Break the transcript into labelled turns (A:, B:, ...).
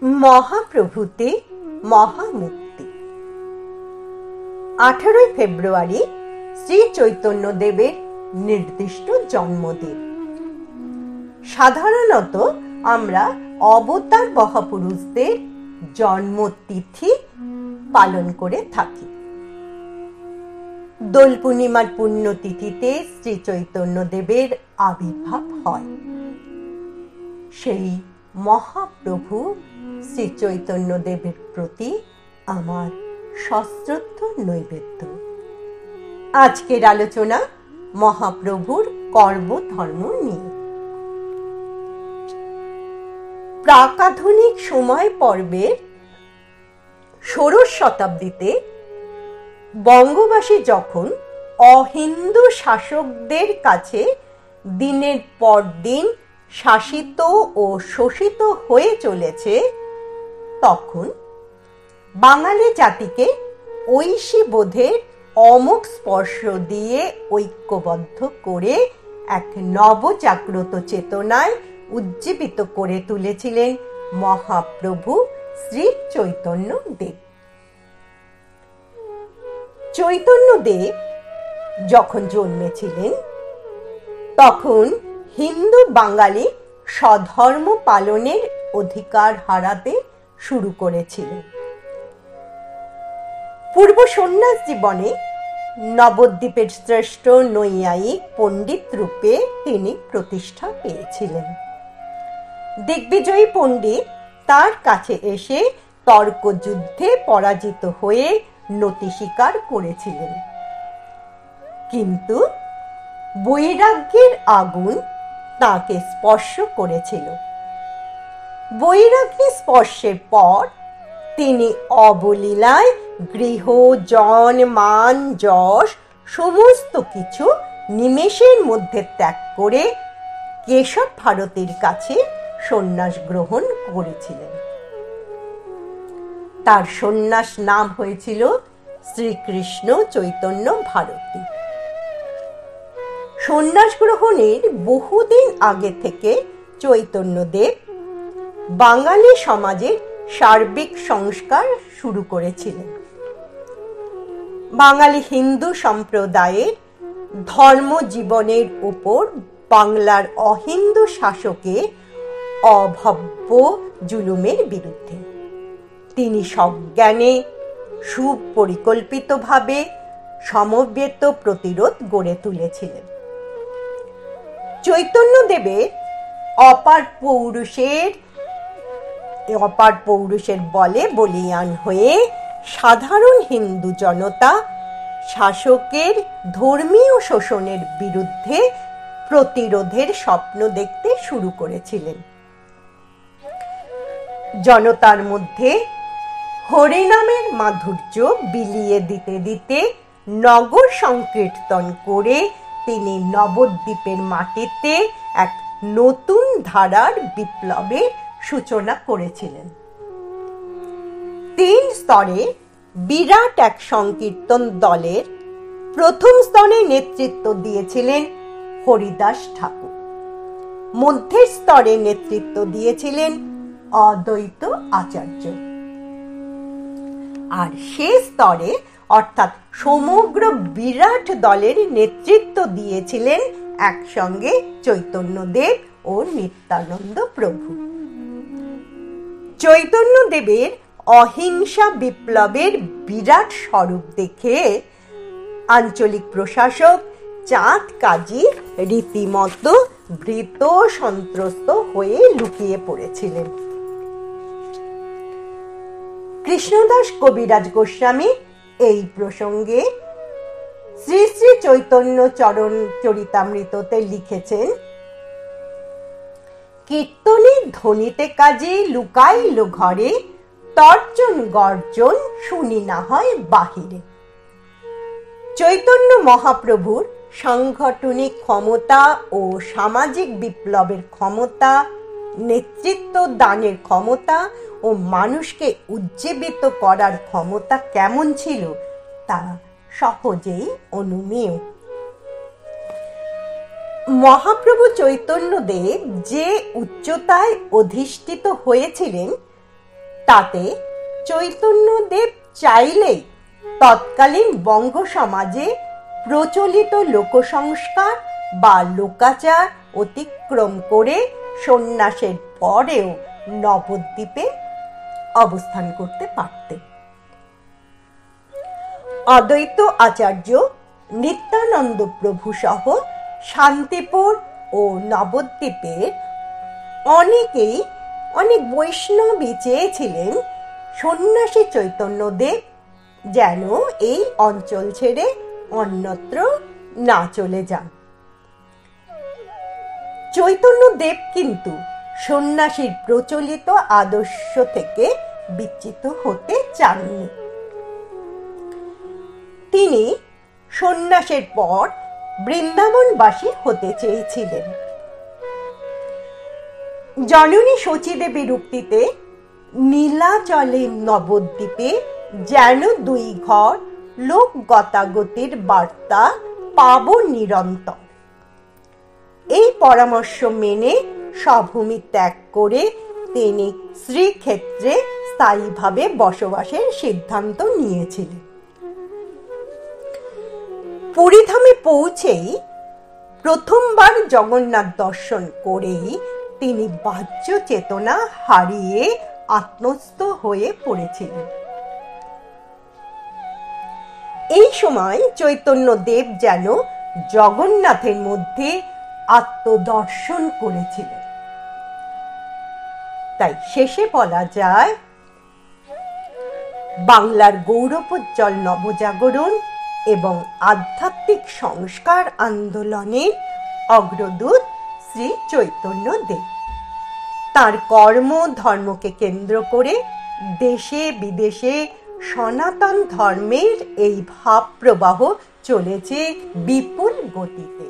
A: মহাপ্রভুতে মহামুক্তি। 18 ফেব্রুয়ারি শ্রী চৈতন্যদেবের নির্দিষ্ট জন্মদিন। সাধারণত আমরা অবতার মহাপুরুষদের জন্মতিথি পালন করে থাকি। দোল পূর্ণিমার পুণ্যতিথিতে শ্রী চৈতন্যদেবের আবির্ভাব হয়। সেই মহাপ্রভু শ্রী চৈতন্যদেবের প্রতি আমার সশ্রদ্ধ নৈবেদ্য। আজকের আলোচনা মহাপ্রভুর কর্মধর্ম নিয়ে। প্রাকাধুনিক সময় পর্বের ষোড়শ শতাব্দীতে বঙ্গবাসী যখন অহিন্দু শাসকদের কাছে দিনের পর দিন শাসিত ও শোষিত হয়ে চলেছে, তখন বাঙালি জাতিকে ঐশী বোধের অমোঘ স্পর্শ দিয়ে ঐক্যবদ্ধ করে এক নবজাগ্রত চেতনায় উজ্জীবিত করে তুলেছিলেন মহাপ্রভু শ্রী চৈতন্যদেব। চৈতন্যদেব যখন জন্মেছিলেন, তখন হিন্দু বাঙালি স্বধর্ম পালনের অধিকার হারাতে শুরু করেছিলেন। পূর্ব সন্ন্যাস জীবনে নবদ্বীপের শ্রেষ্ঠ নৈয়ায়িক পণ্ডিত রূপে তিনি প্রতিষ্ঠা পেয়েছিলেন। দিগ্বিজয়ী পণ্ডিত তার কাছে এসে তর্কযুদ্ধে পরাজিত হয়ে নতি স্বীকার করেছিলেন, কিন্তু বৈরাগ্যের আগুন তাকে স্পর্শ করেছিল। বৈরাগ্য স্পর্শের পর তিনি অবলীলায় গৃহ, জন, মান, যশ সমস্ত কিছু নিমেষের মধ্যে ত্যাগ করে কেশব ভারতীর কাছে সন্ন্যাস গ্রহণ করেছিলেন। তার সন্ন্যাস নাম হয়েছিল শ্রীকৃষ্ণ চৈতন্য ভারতী। সন্ন্যাস গ্রহণের বহুদিন আগে থেকে চৈতন্যদেব বাঙালি সমাজের সার্বিক সংস্কার শুরু করেছিলেন। বাঙালি হিন্দু সম্প্রদায়ের ধর্ম জীবনের উপর বাংলার অহিন্দু শাসকের অভব্য জুলুমের বিরুদ্ধে তিনি সজ্ঞানে সুপরিকল্পিতভাবে সমবেত প্রতিরোধ গড়ে তুলেছিলেন। চৈতন্যদেবের অপার পৌরুষের বলে বলীয়ান হয়ে সাধারণ হিন্দু জনতা শাসকের ধর্মীয় শোষণের বিরুদ্ধে প্রতিরোধের স্বপ্ন দেখতে শুরু করেছিলেন। জনতার মধ্যে হরিনামের মাধুর্য বিলিয়ে দিতে দিতে নগর সংকীর্তন করে তিনি নবদ্বীপের মাটিতে এক নতুন ধারার বিপ্লবের সূচনা করেছিলেন। 3 স্তরে বিরাট এক সংকীর্তন দলের প্রথম স্তরে নেতৃত্ব দিয়েছিলেন হরিদাস ঠাকুর, মধ্যের স্তরে নেতৃত্ব দিয়েছিলেন অদ্বৈত আচার্য, আর শেষ স্তরে অর্থাৎ সমগ্র বিরাট দলের নেতৃত্ব দিয়েছিলেন একসঙ্গে চৈতন্যদেব ও নিত্যানন্দ প্রভু। চৈতন্যদেবের অহিংসা বিপ্লবের বিরাট স্বরূপ দেখে আঞ্চলিক প্রশাসক চাঁদ কাজী রীতিমতো ভীত সন্ত্রস্ত হয়ে লুকিয়ে পড়েছিলেন। কৃষ্ণদাস কবিরাজ গোস্বামী এই প্রসঙ্গে শ্রী শ্রী চৈতন্য চরণ চরিতামৃততে লিখেছেন, কীর্তনের ধ্বনিতে কাজে লুকাইল ঘরে, তর্জন গর্জন শুনি না হয় বাহিরে। চৈতন্য মহাপ্রভুর সাংগঠনিক ক্ষমতা ও সামাজিক বিপ্লবের ক্ষমতা, নেতৃত্ব দানের ক্ষমতা ও মানুষকে উজ্জীবিত করার ক্ষমতা কেমন ছিল তা সহজেই অনুমেয়। মহাপ্রভু চৈতন্যদেব যে উচ্চতায় অধিষ্ঠিত হয়েছিলেন তাতে চৈতন্যদেব চাইলেই তৎকালীন বঙ্গ সমাজে প্রচলিত লোকসংস্কার বা লোকাচার অতিক্রম করে সন্ন্যাসের পরেও নবদ্বীপে অবস্থান করতে পারতেন। অদ্বৈত আচার্য নিত্যানন্দ প্রভু সহ শান্তিপুর ও নবদ্বীপের অনেকেই অনেক বৈষ্ণবী চেয়েছিলেন সন্ন্যাসী চৈতন্যদেব যেন এই অঞ্চল ছেড়ে অন্যত্র না চলে যান। চৈতন্যদেব কিন্তু সন্ন্যাসীর প্রচলিত আদর্শ থেকে বিচ্যুত হতে চাননি। তিনি সন্ন্যাসের পর বৃন্দাবনবাসী হতে চেয়েছিলেন। জননী শচীদেবীর উক্তিতে নীলাচলে নবদ্বীপে যেন দুই ঘর, লোক গতাগতির বার্তা পাব নিরন্তর। এই পরামর্শ মেনে স্বভূমি ত্যাগ করে তিনি শ্রীক্ষেত্রে স্থায়ীভাবে বসবাসের সিদ্ধান্ত নিয়েছিলেন। পুরীধামে পৌঁছেই প্রথমবার জগন্নাথ দর্শন করেই তিনি বাহ্য চেতনা হারিয়ে আত্মস্থ হয়ে পড়েছিলেন। এই সময় চৈতন্যদেব যেন জগন্নাথের মধ্যে আত্মদর্শন করেছিলেন। তাই শেষে বলা যায়, বাংলার গৌরবোজ্জ্বল নবজাগরণ এবং আধ্যাত্মিক সংস্কার আন্দোলনের অগ্রদূত শ্রী চৈতন্যদেব। তার কর্ম ধর্মকে কেন্দ্র করে দেশে বিদেশে সনাতন ধর্মের এই ভাব প্রবাহ চলেছে বিপুল গতিতে।